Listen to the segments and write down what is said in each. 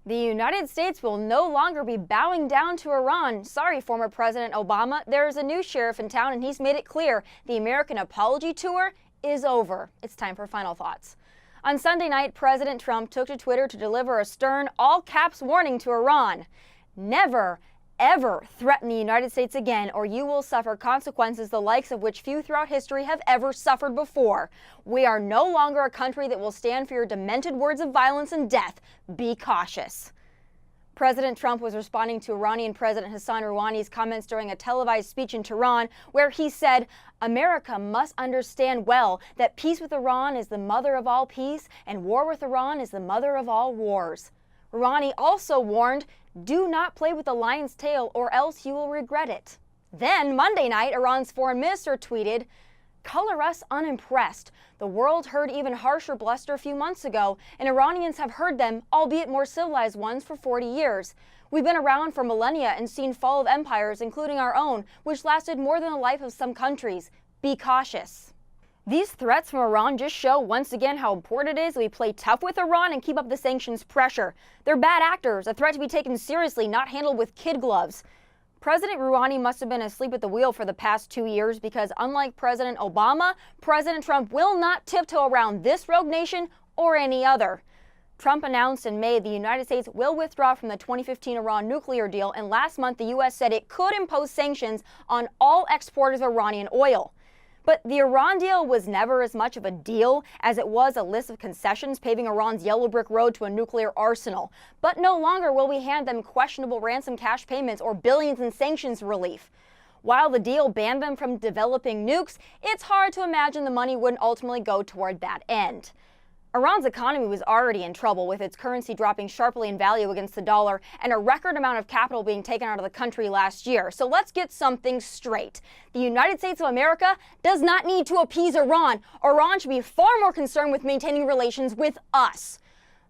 The United States will no longer be bowing down to Iran. Sorry, former President Obama. There's a new sheriff in town, and he's made it clear the American apology tour is over. It's time for final thoughts. On Sunday night, President Trump took to Twitter to deliver a stern, all-caps warning to Iran. Never, ever threaten the United States again, or you will suffer consequences the likes of which few throughout history have ever suffered before. We are no longer a country that will stand for your demented words of violence and death. Be cautious. President Trump was responding to Iranian President Hassan Rouhani's comments during a televised speech in Tehran, where he said, "America must understand well that peace with Iran is the mother of all peace, and war with Iran is the mother of all wars." Rouhani also warned, "Do not play with the lion's tail or else you will regret it." Then, Monday night, Iran's foreign minister tweeted, "Color us unimpressed. The world heard even harsher bluster a few months ago, and Iranians have heard them, albeit more civilized ones, for 40 years. We've been around for millennia and seen fall of empires, including our own, which lasted more than the life of some countries. Be cautious." These threats from Iran just show once again how important it is that we play tough with Iran and keep up the sanctions pressure. They're bad actors, a threat to be taken seriously, not handled with kid gloves. President Rouhani must have been asleep at the wheel for the past 2 years because, unlike President Obama, President Trump will not tiptoe around this rogue nation or any other. Trump announced in May the United States will withdraw from the 2015 Iran nuclear deal, and last month the U.S. said it could impose sanctions on all exporters of Iranian oil. But the Iran deal was never as much of a deal as it was a list of concessions paving Iran's yellow brick road to a nuclear arsenal. But no longer will we hand them questionable ransom cash payments or billions in sanctions relief. While the deal banned them from developing nukes, it's hard to imagine the money wouldn't ultimately go toward that end. Iran's economy was already in trouble, with its currency dropping sharply in value against the dollar and a record amount of capital being taken out of the country last year. So let's get something straight. The United States of America does not need to appease Iran. Iran should be far more concerned with maintaining relations with us.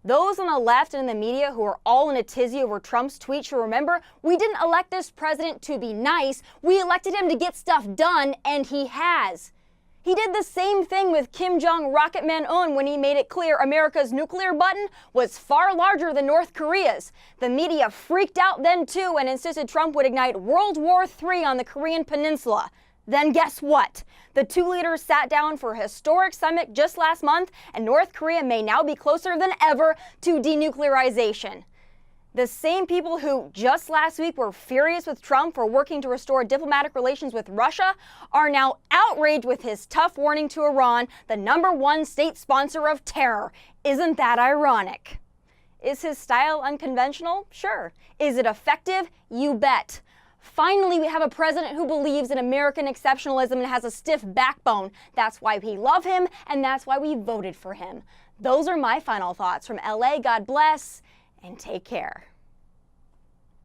Those on the left and in the media who are all in a tizzy over Trump's tweet should remember we didn't elect this president to be nice. We elected him to get stuff done, and he has. He did the same thing with Kim Jong Rocket Man-un when he made it clear America's nuclear button was far larger than North Korea's. The media freaked out then too and insisted Trump would ignite World War III on the Korean Peninsula. Then guess what? The two leaders sat down for a historic summit just last month, and North Korea may now be closer than ever to denuclearization. The same people who just last week were furious with Trump for working to restore diplomatic relations with Russia are now outraged with his tough warning to Iran, the #1 state sponsor of terror. Isn't that ironic? Is his style unconventional? Sure. Is it effective? You bet. Finally, we have a president who believes in American exceptionalism and has a stiff backbone. That's why we love him, and that's why we voted for him. Those are my final thoughts from LA. God bless. And take care.